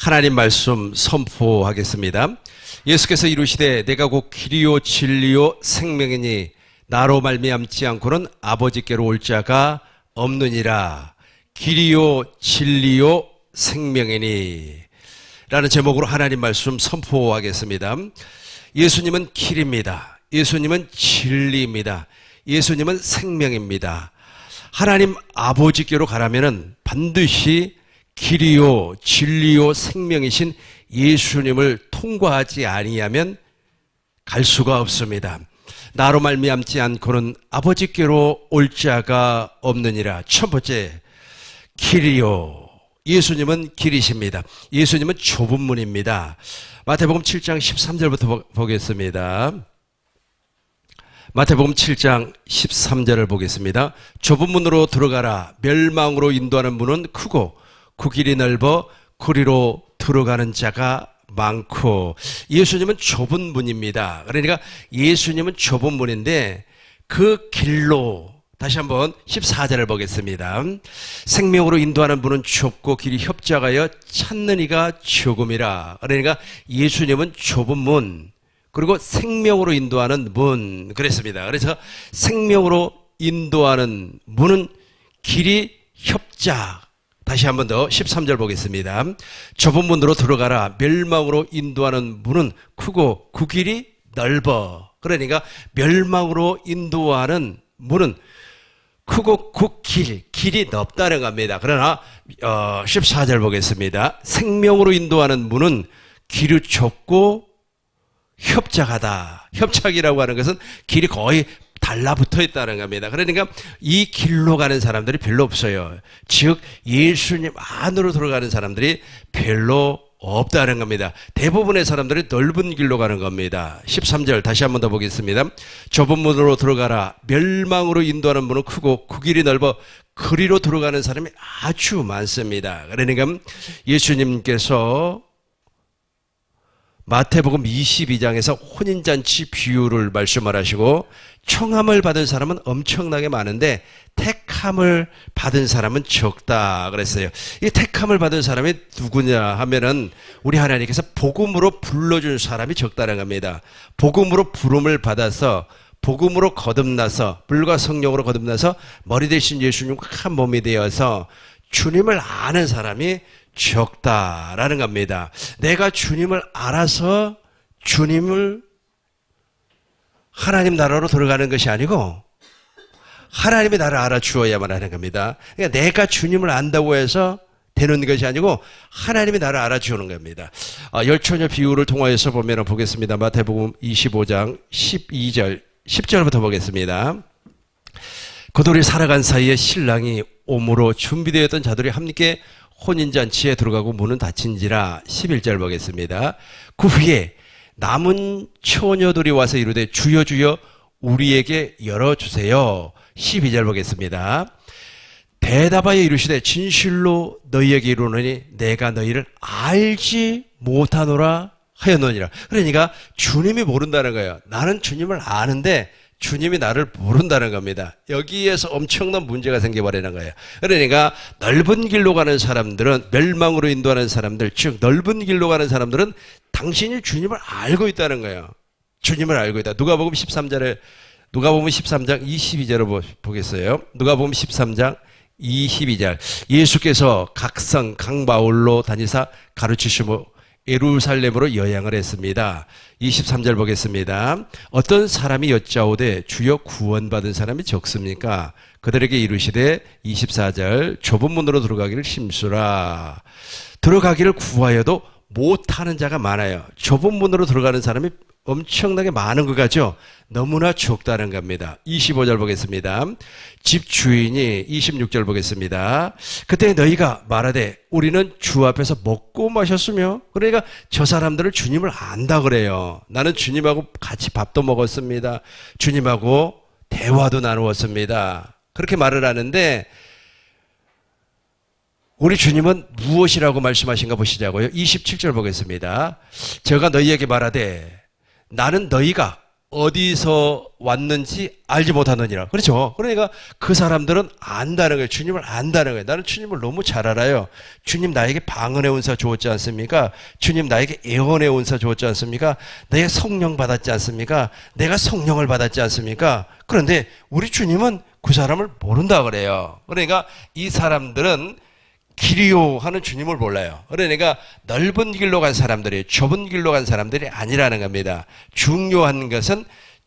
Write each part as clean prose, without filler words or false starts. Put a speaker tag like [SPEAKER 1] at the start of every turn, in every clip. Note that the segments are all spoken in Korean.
[SPEAKER 1] 하나님 말씀 선포하겠습니다. 예수께서 이루시되 내가 곧 길이요 진리요 생명이니 나로 말미암지 않고는 아버지께로 올 자가 없느니라. 길이요 진리요 생명이니 라는 제목으로 하나님 말씀 선포하겠습니다. 예수님은 길입니다. 예수님은 진리입니다. 예수님은 생명입니다. 하나님 아버지께로 가라면은 반드시 길이요 진리요 생명이신 예수님을 통과하지 아니하면 갈 수가 없습니다. 나로 말미암지 않고는 아버지께로 올 자가 없느니라. 첫 번째, 길이요. 예수님은 길이십니다. 예수님은 좁은 문입니다. 마태복음 7장 13절부터 보겠습니다. 마태복음 7장 13절을 보겠습니다. 좁은 문으로 들어가라. 멸망으로 인도하는 문은 크고 그 길이 넓어 그리로 들어가는 자가 많고. 예수님은 좁은 문입니다. 그러니까 예수님은 좁은 문인데 그 길로, 다시 한번 14절을 보겠습니다. 생명으로 인도하는 문은 좁고 길이 협착하여 찾는 이가 조금이라. 그러니까 예수님은 좁은 문, 그리고 생명으로 인도하는 문 그랬습니다. 그래서 생명으로 인도하는 문은 길이 협착. 다시 한 번 더 13절 보겠습니다. 좁은 문으로 들어가라. 멸망으로 인도하는 문은 크고 그 길이 넓어. 그러니까 멸망으로 인도하는 문은 크고 그 길이 넓다는 겁니다. 그러나 14절 보겠습니다. 생명으로 인도하는 문은 길이 좁고 협착하다. 협착이라고 하는 것은 길이 거의 달라붙어 있다는 겁니다. 그러니까 이 길로 가는 사람들이 별로 없어요. 즉 예수님 안으로 들어가는 사람들이 별로 없다는 겁니다. 대부분의 사람들이 넓은 길로 가는 겁니다. 13절 다시 한 번 더 보겠습니다. 좁은 문으로 들어가라. 멸망으로 인도하는 문은 크고 그 길이 넓어 그리로 들어가는 사람이 아주 많습니다. 그러니까 예수님께서 마태복음 22장에서 혼인잔치 비유를 말씀을 하시고 청함을 받은 사람은 엄청나게 많은데 택함을 받은 사람은 적다 그랬어요. 이 택함을 받은 사람이 누구냐 하면은 우리 하나님께서 복음으로 불러준 사람이 적다는 겁니다. 복음으로 부름을 받아서 복음으로 거듭나서 불과 성령으로 거듭나서 머리 대신 예수님과 한 몸이 되어서 주님을 아는 사람이 적다라는 겁니다. 내가 주님을 알아서 주님을 하나님 나라로 들어가는 것이 아니고 하나님이 나를 알아주어야만 하는 겁니다. 그러니까 내가 주님을 안다고 해서 되는 것이 아니고 하나님이 나를 알아주는 겁니다. 열처녀 비유를 통하여서 보면 보겠습니다. 마태복음 25장 12절 10절부터 보겠습니다. 그들이 살아간 사이에 신랑이 오므로 준비되었던 자들이 함께 혼인잔치에 들어가고 문은 닫힌지라. 11절 보겠습니다. 그 후에 남은 처녀들이 와서 이르되 주여 주여 우리에게 열어주세요. 12절 보겠습니다. 대답하여 이르시되 진실로 너희에게 이르노니 내가 너희를 알지 못하노라 하였느니라. 그러니까 주님이 모른다는 거예요. 나는 주님을 아는데 주님이 나를 모른다는 겁니다. 여기에서 엄청난 문제가 생겨버리는 거예요. 그러니까 넓은 길로 가는 사람들은, 멸망으로 인도하는 사람들, 즉 넓은 길로 가는 사람들은 당신이 주님을 알고 있다는 거예요. 주님을 알고 있다. 누가복음 13장 22절을 보겠어요. 누가복음 13장 22절. 예수께서 각성 강바울로 다니사 가르치시고 예루살렘으로 여행을 했습니다. 23절 보겠습니다. 어떤 사람이 여짜오되 주여 구원받은 사람이 적습니까? 그들에게 이르시되 24절 좁은 문으로 들어가기를 힘쓰라. 들어가기를 구하여도 못하는 자가 많아요. 좁은 문으로 들어가는 사람이 엄청나게 많은 것 같죠? 너무나 적다는 겁니다. 25절 보겠습니다. 집 주인이 26절 보겠습니다. 그때 너희가 말하되 우리는 주 앞에서 먹고 마셨으며, 그러니까 저 사람들을 주님을 안다 그래요. 나는 주님하고 같이 밥도 먹었습니다. 주님하고 대화도 나누었습니다. 그렇게 말을 하는데 우리 주님은 무엇이라고 말씀하신가 보시자고요. 27절 보겠습니다. 제가 너희에게 말하되 나는 너희가 어디서 왔는지 알지 못하느니라. 그렇죠? 그러니까 그 사람들은 안다는 거예요. 주님을 안다는 거예요. 나는 주님을 너무 잘 알아요. 주님 나에게 방언의 은사 주었지 않습니까? 주님 나에게 예언의 은사 주었지 않습니까? 내가 성령 받았지 않습니까? 내가 성령을 받았지 않습니까? 그런데 우리 주님은 그 사람을 모른다 그래요. 그러니까 이 사람들은 길이요 하는 주님을 몰라요. 그러니까 넓은 길로 간 사람들이 좁은 길로 간 사람들이 아니라는 겁니다. 중요한 것은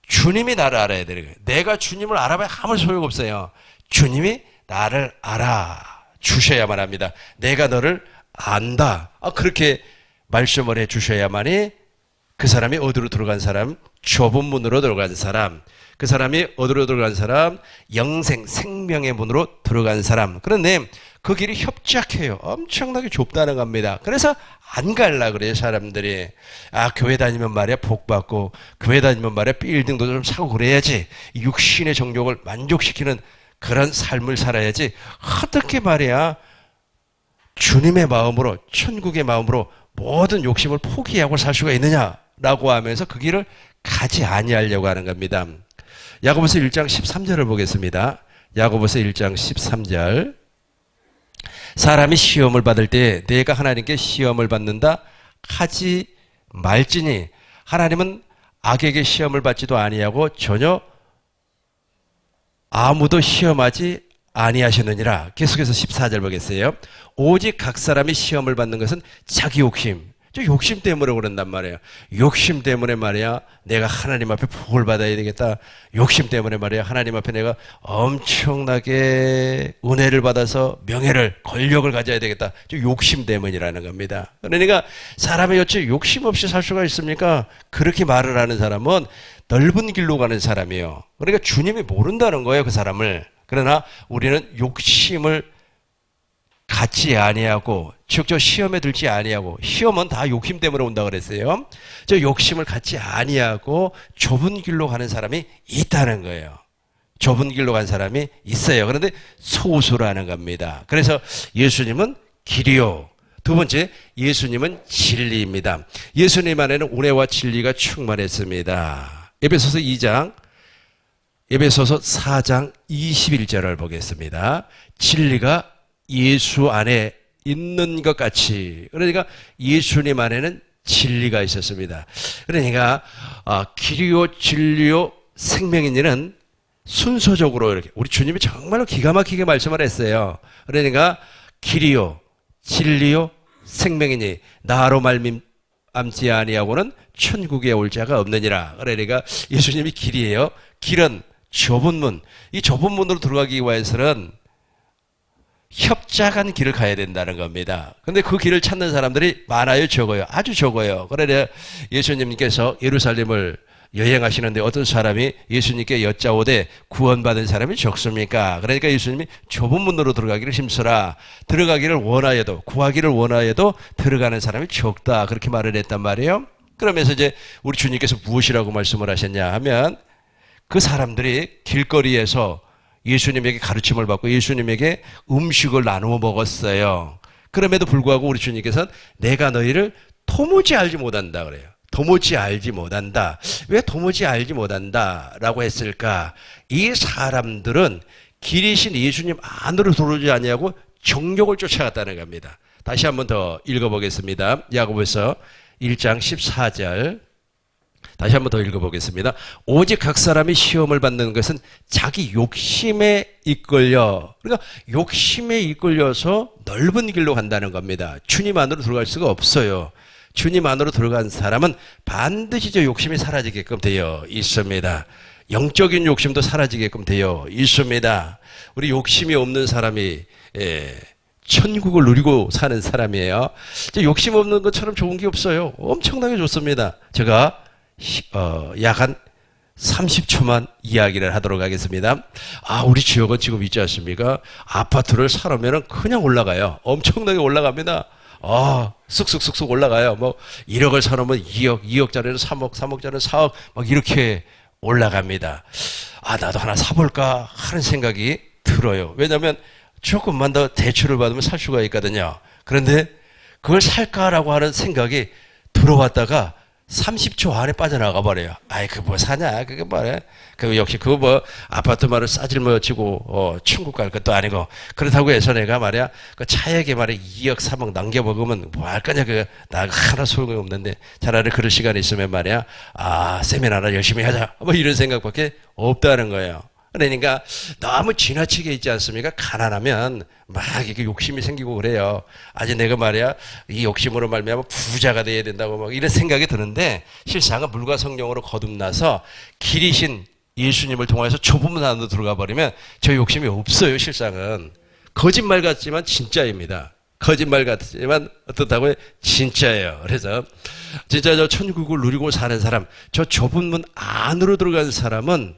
[SPEAKER 1] 주님이 나를 알아야 되는 거예요. 내가 주님을 알아봐야 아무 소용없어요. 주님이 나를 알아주셔야만 합니다. 내가 너를 안다. 그렇게 말씀을 해주셔야만이 그 사람이 어디로 들어간 사람? 좁은 문으로 들어간 사람. 그 사람이 어디로 들어간 사람? 영생, 생명의 문으로 들어간 사람. 그런데 그 길이 협착해요. 엄청나게 좁다는 겁니다. 그래서 안 갈라 그래요, 사람들이. 교회 다니면 말이야, 복 받고, 교회 다니면 말이야, 빌딩도 좀 사고 그래야지. 육신의 정욕을 만족시키는 그런 삶을 살아야지. 어떻게 말이야, 주님의 마음으로, 천국의 마음으로 모든 욕심을 포기하고 살 수가 있느냐라고 하면서 그 길을 가지 아니하려고 하는 겁니다. 야고보서 1장 13절을 보겠습니다. 야고보서 1장 13절. 사람이 시험을 받을 때 내가 하나님께 시험을 받는다 하지 말지니 하나님은 악에게 시험을 받지도 아니하고 전혀 아무도 시험하지 아니하셨느니라. 계속해서 14절 보겠어요. 오직 각 사람이 시험을 받는 것은 자기 욕심. 욕심 때문에 그런단 말이에요. 욕심 때문에 말이야 내가 하나님 앞에 복을 받아야 되겠다. 욕심 때문에 말이야 하나님 앞에 내가 엄청나게 은혜를 받아서 명예를 권력을 가져야 되겠다. 욕심 때문이라는 겁니다. 그러니까 사람이 어찌 욕심 없이 살 수가 있습니까? 그렇게 말을 하는 사람은 넓은 길로 가는 사람이에요. 그러니까 주님이 모른다는 거예요, 그 사람을. 그러나 우리는 욕심을 갖지 아니하고 즉 저 시험에 들지 아니하고, 시험은 다 욕심 때문에 온다 그랬어요. 저 욕심을 갖지 아니하고 좁은 길로 가는 사람이 있다는 거예요. 좁은 길로 간 사람이 있어요. 그런데 소수라는 겁니다. 그래서 예수님은 길이요. 두 번째, 예수님은 진리입니다. 예수님 안에는 은혜와 진리가 충만했습니다. 에베소서 4장 21절을 보겠습니다. 진리가 예수 안에 있는 것 같이. 그러니까 예수님 안에는 진리가 있었습니다. 그러니까 길이요 진리요 생명이니는 순서적으로 이렇게 우리 주님이 정말로 기가 막히게 말씀을 했어요. 그러니까 길이요 진리요 생명이니 나로 말미암지 아니하고는 천국에 올 자가 없느니라. 그러니까 예수님이 길이에요. 길은 좁은 문. 이 좁은 문으로 들어가기 위해서는 협착한 길을 가야 된다는 겁니다. 근데 그 길을 찾는 사람들이 많아요, 적어요? 아주 적어요. 그러나 예수님께서 예루살렘을 여행하시는데 어떤 사람이 예수님께 여짜오되 구원받은 사람이 적습니까? 그러니까 예수님이 좁은 문으로 들어가기를 힘쓰라. 들어가기를 원하여도, 구하기를 원하여도 들어가는 사람이 적다. 그렇게 말을 했단 말이에요. 그러면서 이제 우리 주님께서 무엇이라고 말씀을 하셨냐 하면, 그 사람들이 길거리에서 예수님에게 가르침을 받고 예수님에게 음식을 나누어 먹었어요. 그럼에도 불구하고 우리 주님께서는 내가 너희를 도무지 알지 못한다 그래요. 도무지 알지 못한다. 왜 도무지 알지 못한다 라고 했을까? 이 사람들은 길이신 예수님 안으로 들어오지 아니하고 정욕을 쫓아갔다는 겁니다. 다시 한번 더 읽어보겠습니다. 야고보서 1장 14절. 다시 한번 더 읽어보겠습니다. 오직 각 사람이 시험을 받는 것은 자기 욕심에 이끌려. 그러니까 욕심에 이끌려서 넓은 길로 간다는 겁니다. 주님 안으로 들어갈 수가 없어요. 주님 안으로 들어간 사람은 반드시 저 욕심이 사라지게끔 되어 있습니다. 영적인 욕심도 사라지게끔 되어 있습니다. 우리 욕심이 없는 사람이 천국을 누리고 사는 사람이에요. 욕심 없는 것처럼 좋은 게 없어요. 엄청나게 좋습니다. 제가 약 한 30초만 이야기를 하도록 하겠습니다. 우리 지역은 지금 있지 않습니까? 아파트를 사려면 그냥 올라가요. 엄청나게 올라갑니다. 쑥쑥쑥쑥 올라가요. 1억을 사놓으면 2억, 2억짜리는 3억, 3억짜리는 4억, 막 이렇게 올라갑니다. 나도 하나 사볼까 하는 생각이 들어요. 왜냐하면 조금만 더 대출을 받으면 살 수가 있거든요. 그런데 그걸 살까라고 하는 생각이 들어왔다가 30초 안에 빠져나가 버려요. 아이, 그거 뭐 사냐? 그게 뭐래? 그 역시 그거 뭐 아파트 말을 싸질러 치고 천국 갈 것도 아니고 그렇다고 해서 내가 말이야 그 차액에 말이야 2억 3억 남겨 먹으면 뭐 할 거냐? 그 나 하나 소용이 없는데 차라리 그럴 시간이 있으면 말이야 세미나나 열심히 하자 뭐 이런 생각밖에 없다는 거예요. 그러니까 너무 지나치게 있지 않습니까? 가난하면 막 이렇게 욕심이 생기고 그래요. 아직 내가 말이야 이 욕심으로 말미암아 부자가 돼야 된다고 막 이런 생각이 드는데 실상은 물과 성령으로 거듭나서 길이신 예수님을 통해서 좁은 문 안으로 들어가 버리면 저 욕심이 없어요. 실상은 거짓말 같지만 진짜입니다. 거짓말 같지만 어떻다고요? 진짜예요. 그래서 진짜 저 천국을 누리고 사는 사람, 저 좁은 문 안으로 들어간 사람은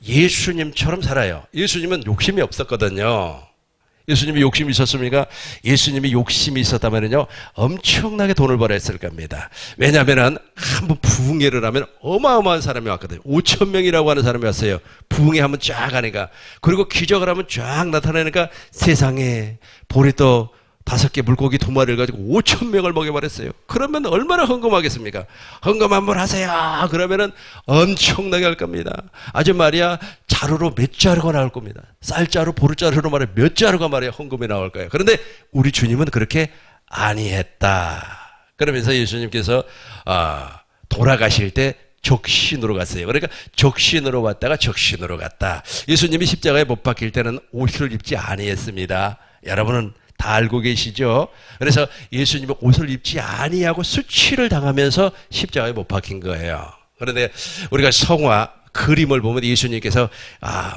[SPEAKER 1] 예수님처럼 살아요. 예수님은 욕심이 없었거든요. 예수님이 욕심이 있었습니까? 예수님이 욕심이 있었다면요 엄청나게 돈을 벌어 했을 겁니다. 왜냐하면 한번 부흥회를 하면 어마어마한 사람이 왔거든요. 5천 명이라고 하는 사람이 왔어요. 부흥회 하면 쫙 하니까. 그리고 기적을 하면 쫙 나타나니까 세상에 보리떡 5개 물고기 2마리를 가지고 5천 명을 먹여버렸어요. 그러면 얼마나 헌금하겠습니까? 헌금 한번 하세요. 그러면은 엄청나게 할 겁니다. 아주 말이야 자루로 몇 자루가 나올 겁니다. 쌀자루, 보루자루로 말해 몇 자루가 말이야 헌금이 나올 거예요. 그런데 우리 주님은 그렇게 아니했다. 그러면서 예수님께서 돌아가실 때 적신으로 갔어요. 그러니까 적신으로 왔다가 적신으로 갔다. 예수님이 십자가에 못 박힐 때는 옷을 입지 아니했습니다. 여러분은 다 알고 계시죠? 그래서 예수님이 옷을 입지 아니하고 수치를 당하면서 십자가에 못 박힌 거예요. 그런데 우리가 성화 그림을 보면 예수님께서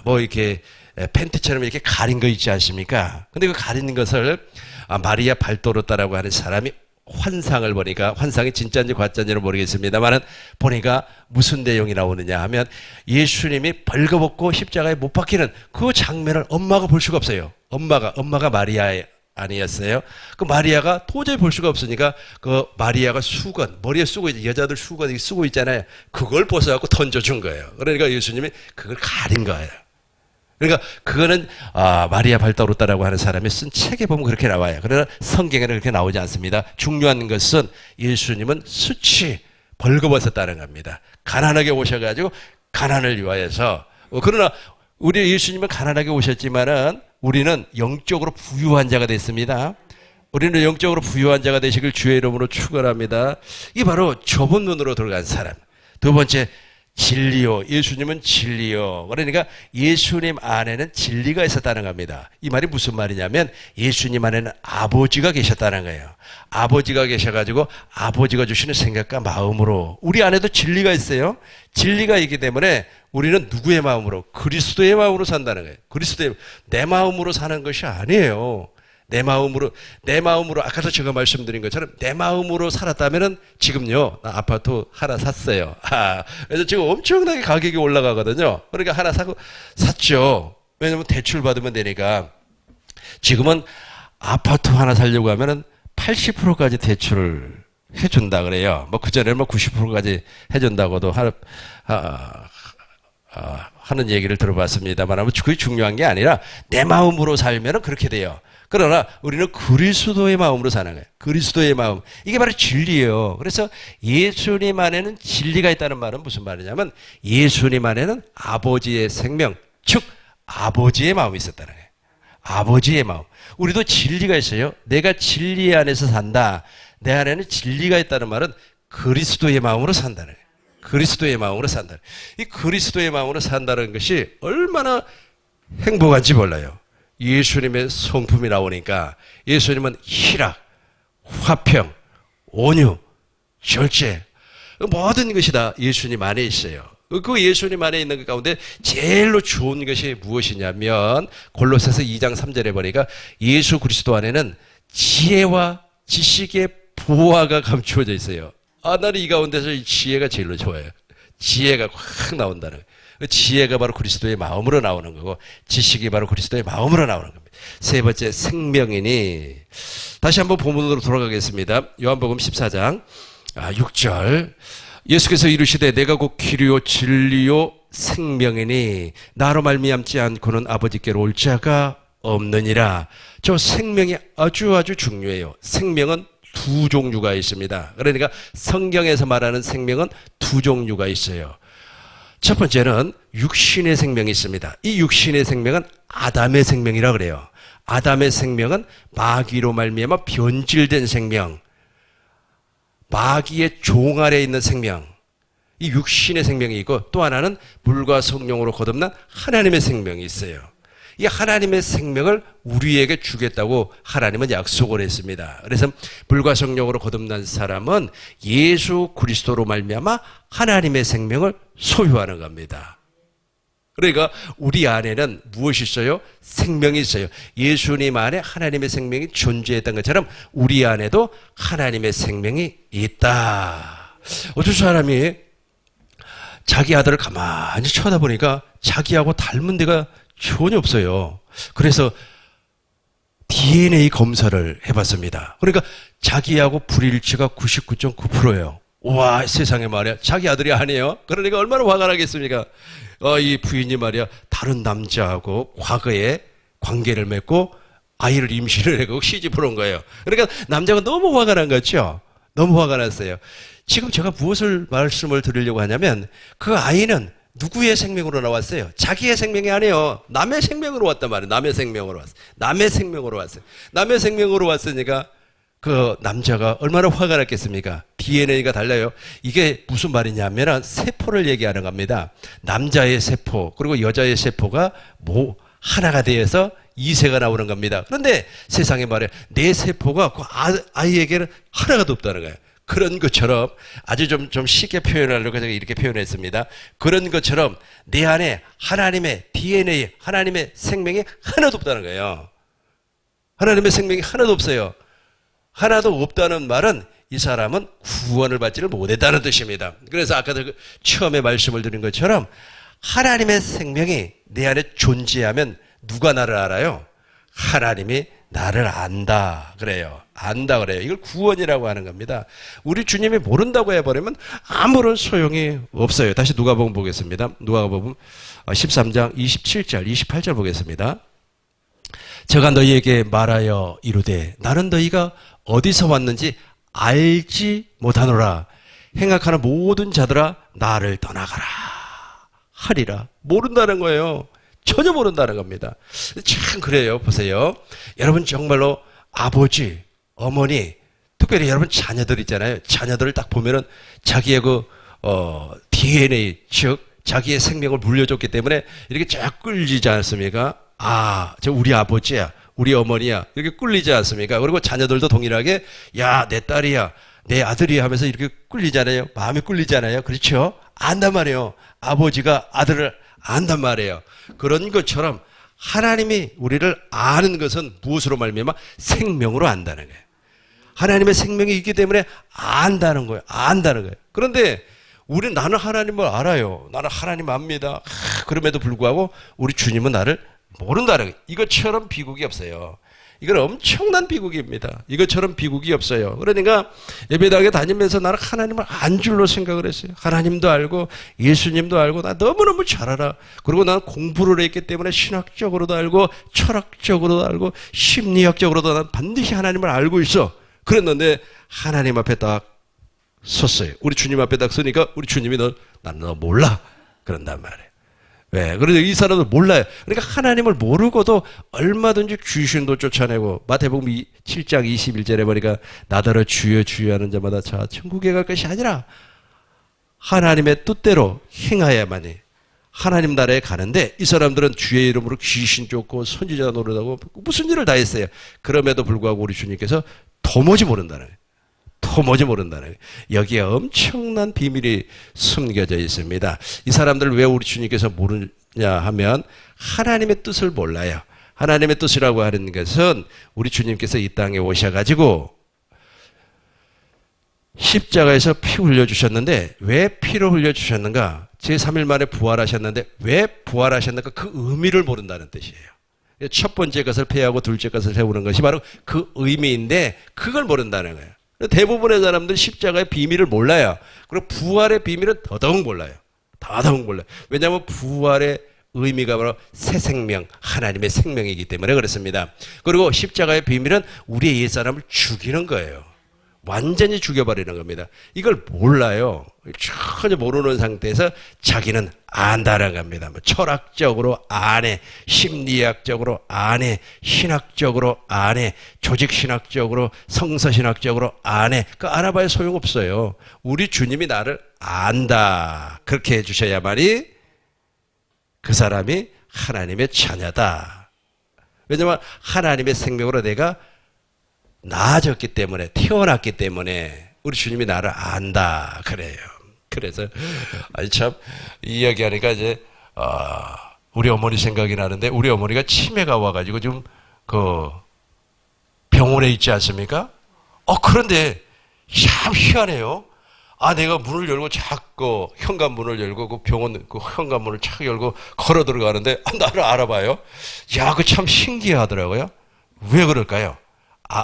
[SPEAKER 1] 뭐 이렇게 팬티처럼 이렇게 가린 거 있지 않습니까? 근데 그 가린 것을 마리아 발도르다라고 하는 사람이 환상을 보니까 환상이 진짜인지 가짜인지는 모르겠습니다만은 보니까 무슨 내용이 나오느냐 하면 예수님이 벌거벗고 십자가에 못 박히는 그 장면을 엄마가 볼 수가 없어요. 엄마가 마리아 아니었어요. 그 마리아가 도저히 볼 수가 없으니까 그 마리아가 수건 머리에 쓰고 있는 여자들 수건 쓰고 있잖아요. 그걸 벗어갖고 던져준 거예요. 그러니까 예수님이 그걸 가린 거예요. 그러니까 그거는 마리아 발도르다라고 하는 사람이 쓴 책에 보면 그렇게 나와요. 그러나 성경에는 그렇게 나오지 않습니다. 중요한 것은 예수님은 수치 벌거벗었다는 겁니다. 가난하게 오셔가지고 가난을 위하여서 그러나 우리 예수님은 가난하게 오셨지만은 우리는 영적으로 부유한 자가 됐습니다. 우리는 영적으로 부유한 자가 되시길 주의 이름으로 축원합니다. 이게 바로 좁은 눈으로 들어간 사람. 두 번째 진리요. 예수님은 진리요. 그러니까 예수님 안에는 진리가 있었다는 겁니다. 이 말이 무슨 말이냐면 예수님 안에는 아버지가 계셨다는 거예요. 아버지가 계셔가지고 아버지가 주시는 생각과 마음으로 우리 안에도 진리가 있어요. 진리가 있기 때문에 우리는 누구의 마음으로? 그리스도의 마음으로 산다는 거예요. 그리스도의 내 마음으로 사는 것이 아니에요. 내 마음으로 아까도 제가 말씀드린 것처럼 내 마음으로 살았다면은 지금요 나 아파트 하나 샀어요. 그래서 지금 엄청나게 가격이 올라가거든요. 그러니까 하나 샀죠. 왜냐면 대출 받으면 되니까. 지금은 아파트 하나 살려고 하면은 80%까지 대출을 해준다 그래요. 뭐 그전에는 뭐 90%까지 해준다고도 하는 얘기를 들어봤습니다만 그게 중요한 게 아니라 내 마음으로 살면은 그렇게 돼요. 그러나 우리는 그리스도의 마음으로 사는 거예요. 그리스도의 마음. 이게 바로 진리예요. 그래서 예수님 안에는 진리가 있다는 말은 무슨 말이냐면 예수님 안에는 아버지의 생명, 즉 아버지의 마음이 있었다는 거예요. 아버지의 마음. 우리도 진리가 있어요. 내가 진리 안에서 산다. 내 안에는 진리가 있다는 말은 그리스도의 마음으로 산다는 거예요. 그리스도의 마음으로 산다. 이 그리스도의 마음으로 산다는 것이 얼마나 행복한지 몰라요. 예수님의 성품이 나오니까 예수님은 희락, 화평, 온유, 절제 모든 것이 다 예수님 안에 있어요. 그 예수님 안에 있는 것 가운데 제일로 좋은 것이 무엇이냐면 골로새서 2장 3절에 보니까 예수 그리스도 안에는 지혜와 지식의 보화가 감추어져 있어요. 나는 이 가운데서 이 지혜가 제일로 좋아요. 지혜가 확 나온다는 거예요. 지혜가 바로 그리스도의 마음으로 나오는 거고 지식이 바로 그리스도의 마음으로 나오는 겁니다. 세 번째 생명이니 다시 한번 본문으로 돌아가겠습니다. 요한복음 14장 6절 예수께서 이르시되 내가 곧 길이요 진리요 생명이니 나로 말미암지 않고는 아버지께로 올 자가 없느니라. 저 생명이 아주 중요해요. 생명은 두 종류가 있습니다. 그러니까 성경에서 말하는 생명은 두 종류가 있어요. 첫 번째는 육신의 생명이 있습니다. 이 육신의 생명은 아담의 생명이라 그래요. 아담의 생명은 마귀로 말미암아 변질된 생명, 마귀의 종 아래에 있는 생명, 이 육신의 생명이 있고, 또 하나는 물과 성령으로 거듭난 하나님의 생명이 있어요. 이 하나님의 생명을 우리에게 주겠다고 하나님은 약속을 했습니다. 그래서 물과 성령으로 거듭난 사람은 예수 그리스도로 말미암아 하나님의 생명을 소유하는 겁니다. 그러니까 우리 안에는 무엇이 있어요? 생명이 있어요. 예수님 안에 하나님의 생명이 존재했던 것처럼 우리 안에도 하나님의 생명이 있다. 어떤 사람이 자기 아들을 가만히 쳐다보니까 자기하고 닮은 데가 전혀 없어요. 그래서 DNA 검사를 해봤습니다. 그러니까 자기하고 불일치가 99.9%예요. 와, 세상에 말이야. 자기 아들이 아니에요. 그러니까 얼마나 화가 나겠습니까? 이 부인이 말이야, 다른 남자하고 과거에 관계를 맺고 아이를 임신을 하고 시집을 온 거예요. 그러니까 남자가 너무 화가 난 거죠. 너무 화가 났어요. 지금 제가 무엇을 말씀을 드리려고 하냐면, 그 아이는 누구의 생명으로 나왔어요? 자기의 생명이 아니에요. 남의 생명으로 왔단 말이에요. 남의 생명으로 왔어요. 남의 생명으로 왔어요. 남의 생명으로 왔으니까 그 남자가 얼마나 화가 났겠습니까? DNA가 달라요. 이게 무슨 말이냐면 세포를 얘기하는 겁니다. 남자의 세포 그리고 여자의 세포가 하나가 되어서 이세가 나오는 겁니다. 그런데 세상에 말해 내 세포가 그 아이에게는 하나가 없다는 거예요. 그런 것처럼 아주 좀 쉽게 표현하려고 제가 이렇게 표현했습니다. 그런 것처럼 내 안에 하나님의 DNA, 하나님의 생명이 하나도 없다는 거예요. 하나님의 생명이 하나도 없어요. 하나도 없다는 말은 이 사람은 구원을 받지를 못했다는 뜻입니다. 그래서 아까도 처음에 말씀을 드린 것처럼 하나님의 생명이 내 안에 존재하면 누가 나를 알아요? 하나님이 나를 안다 그래요. 안다 그래요. 이걸 구원이라고 하는 겁니다. 우리 주님이 모른다고 해버리면 아무런 소용이 없어요. 다시 누가복음 보겠습니다. 누가복음 13장 27절 28절 보겠습니다. 제가 너희에게 말하여 이르되 나는 너희가 어디서 왔는지 알지 못하노라. 행악하는 모든 자들아 나를 떠나가라 하리라. 모른다는 거예요. 전혀 모른다는 겁니다. 참 그래요. 보세요. 여러분 정말로 아버지, 어머니, 특별히 여러분 자녀들 있잖아요. 자녀들을 딱 보면은 자기의 DNA, 즉 자기의 생명을 물려줬기 때문에 이렇게 쫙 끌리지 않습니까? 저 우리 아버지야, 우리 어머니야 이렇게 끌리지 않습니까? 그리고 자녀들도 동일하게 야, 내 딸이야, 내 아들이야 하면서 이렇게 끌리잖아요. 마음이 끌리잖아요. 그렇죠? 안단 말이에요. 아버지가 아들을 안단 말이에요. 그런 것처럼 하나님이 우리를 아는 것은 무엇으로 말미암아? 생명으로 안다는 거예요. 하나님의 생명이 있기 때문에 안다는 거예요. 안다는 거예요. 그런데 나는 하나님을 알아요. 나는 하나님 압니다. 그럼에도 불구하고 우리 주님은 나를 모른다는 거예요. 이것처럼 비극이 없어요. 이건 엄청난 비극입니다. 이것처럼 비극이 없어요. 그러니까 예배당에 다니면서 나는 하나님을 안 줄로 생각을 했어요. 하나님도 알고 예수님도 알고 나 너무너무 잘 알아. 그리고 나는 공부를 했기 때문에 신학적으로도 알고 철학적으로도 알고 심리학적으로도 난 반드시 하나님을 알고 있어. 그랬는데 하나님 앞에 딱 섰어요. 우리 주님 앞에 딱 서니까 우리 주님이 나는 너 몰라. 그런단 말이에요. 왜? 그런데 이 사람들 몰라요. 그러니까 하나님을 모르고도 얼마든지 귀신도 쫓아내고 마태복음 7장 21절에 보니까 나더러 주여 주여 하는 자마다 자 천국에 갈 것이 아니라 하나님의 뜻대로 행하야만이 하나님 나라에 가는데 이 사람들은 주의 이름으로 귀신 쫓고 선지자 노릇하고 무슨 일을 다 했어요. 그럼에도 불구하고 우리 주님께서 도무지 모른다는 거예요. 도무지 모른다는 거예요. 여기에 엄청난 비밀이 숨겨져 있습니다. 이 사람들 왜 우리 주님께서 모르냐 하면 하나님의 뜻을 몰라요. 하나님의 뜻이라고 하는 것은 우리 주님께서 이 땅에 오셔가지고 십자가에서 피 흘려주셨는데 왜 피를 흘려주셨는가? 제3일 만에 부활하셨는데 왜 부활하셨는가? 그 의미를 모른다는 뜻이에요. 첫 번째 것을 폐하고 둘째 것을 세우는 것이 바로 그 의미인데 그걸 모른다는 거예요. 대부분의 사람들은 십자가의 비밀을 몰라요. 그리고 부활의 비밀은 더더욱 몰라요. 더더욱 몰라요. 왜냐하면 부활의 의미가 바로 새 생명, 하나님의 생명이기 때문에 그렇습니다. 그리고 십자가의 비밀은 우리의 옛사람을 죽이는 거예요. 완전히 죽여버리는 겁니다. 이걸 몰라요. 전혀 모르는 상태에서 자기는 안다는 겁니다. 뭐 철학적으로 안 해, 심리학적으로 안 해, 신학적으로 안 해, 조직신학적으로, 성서신학적으로 안 해. 그 알아봐야 소용없어요. 우리 주님이 나를 안다. 그렇게 해주셔야만이 그 사람이 하나님의 자녀다. 왜냐하면 하나님의 생명으로 내가 나아졌기 때문에, 태어났기 때문에 우리 주님이 나를 안다 그래요. 그래서 아니 참 이야기하니까 이제 우리 어머니 생각이 나는데, 우리 어머니가 치매가 와가지고 지금 그 병원에 있지 않습니까? 그런데 참 희한해요. 내가 문을 열고 자꾸 현관문을 열고 그 병원 그 현관문을 착 열고 걸어 들어가는데 나를 알아봐요. 야, 그 참 신기하더라고요. 왜 그럴까요?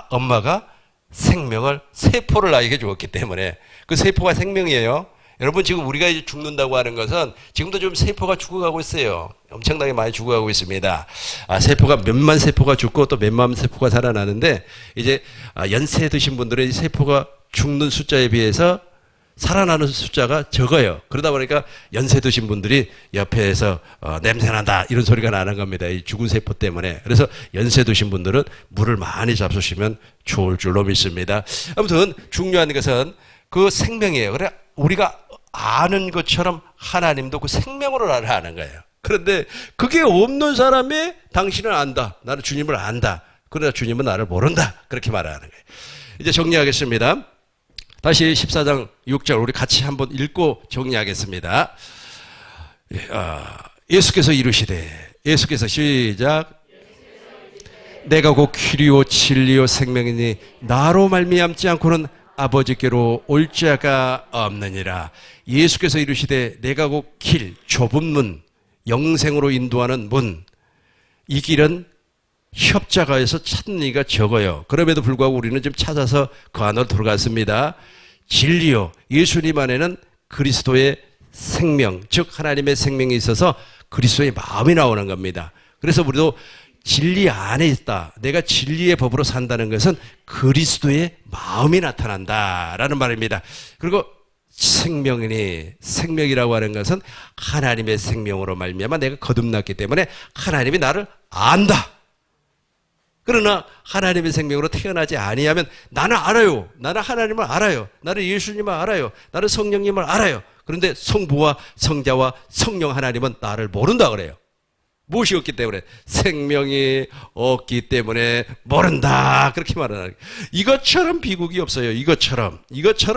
[SPEAKER 1] 엄마가 생명을, 세포를 나에게 주었기 때문에. 그 세포가 생명이에요. 여러분, 지금 우리가 이제 죽는다고 하는 것은 지금도 좀 세포가 죽어가고 있어요. 엄청나게 많이 죽어가고 있습니다. 세포가 몇만 세포가 죽고 또 몇만 세포가 살아나는데, 이제 연세 드신 분들은 세포가 죽는 숫자에 비해서 살아나는 숫자가 적어요. 그러다 보니까 연세 드신 분들이 옆에서 냄새난다 이런 소리가 나는 겁니다. 이 죽은 세포 때문에. 그래서 연세 드신 분들은 물을 많이 잡수시면 좋을 줄로 믿습니다. 아무튼 중요한 것은 그 생명이에요. 그래 우리가 아는 것처럼 하나님도 그 생명으로 나를 아는 거예요. 그런데 그게 없는 사람이 당신은 안다. 나는 주님을 안다. 그러나 주님은 나를 모른다. 그렇게 말하는 거예요. 이제 정리하겠습니다. 다시 14장 6절 우리 같이 한번 읽고 정리하겠습니다. 예수께서 이르시되, 예수께서 시작. 내가 곧 길이요 진리요 생명이니 나로 말미암지 않고는 아버지께로 올 자가 없느니라. 예수께서 이르시되 내가 곧 길, 좁은 문, 영생으로 인도하는 문. 이 길은 협자가에서 찾는 이가 적어요. 그럼에도 불구하고 우리는 지금 찾아서 그 안으로 들어갔습니다. 진리요, 예수님 안에는 그리스도의 생명, 즉 하나님의 생명이 있어서 그리스도의 마음이 나오는 겁니다. 그래서 우리도 진리 안에 있다. 내가 진리의 법으로 산다는 것은 그리스도의 마음이 나타난다라는 말입니다. 그리고 생명이라고 하는 것은 하나님의 생명으로 말미암아 내가 거듭났기 때문에 하나님이 나를 안다. 그러나 하나님의 생명으로 태어나지 아니하면 나는 알아요. 나는 하나님을 알아요. 나는 예수님을 알아요. 나는 성령님을 알아요. 그런데 성부와 성자와 성령 하나님은 나를 모른다 그래요. 무엇이 없기 때문에? 생명이 없기 때문에 모른다. 그렇게 말하는 거예요. 이것처럼 비극이 없어요. 이것처럼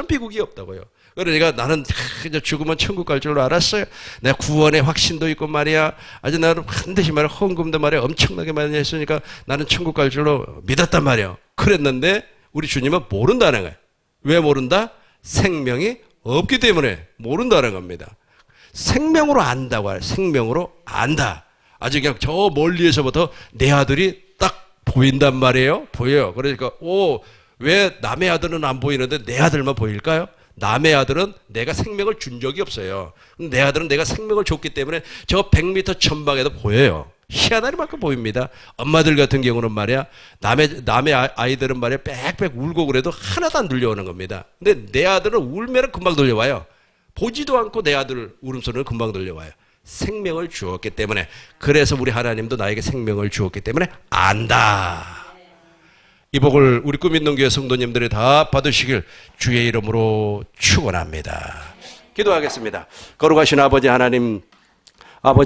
[SPEAKER 1] 비극이 없다고요. 그러니까 나는 이제 죽으면 천국 갈 줄로 알았어요. 내가 구원의 확신도 있고 말이야. 아주 나는 반드시 말이야. 헌금도 말이야. 엄청나게 많이 했으니까 나는 천국 갈 줄로 믿었단 말이야. 그랬는데 우리 주님은 모른다는 거예요. 왜 모른다? 생명이 없기 때문에 모른다는 겁니다. 생명으로 안다고 해요. 생명으로 안다. 아주 그냥 저 멀리에서부터 내 아들이 딱 보인단 말이에요. 보여요. 그러니까 왜 남의 아들은 안 보이는데 내 아들만 보일까요? 남의 아들은 내가 생명을 준 적이 없어요. 내 아들은 내가 생명을 줬기 때문에 저 100m 전방에도 보여요. 희한하게 만큼 보입니다. 엄마들 같은 경우는 말이야, 남의 아이들은 말이야, 빽빽 울고 그래도 하나도 안 들려오는 겁니다. 근데 내 아들은 울면 금방 들려와요. 보지도 않고 내 아들 울음소리는 금방 들려와요. 생명을 주었기 때문에. 그래서 우리 하나님도 나에게 생명을 주었기 때문에 안다. 이 복을 우리 꿈 있는 교회 성도님들이 다 받으시길 주의 이름으로 축원합니다. 기도하겠습니다. 거룩하신 아버지 하나님,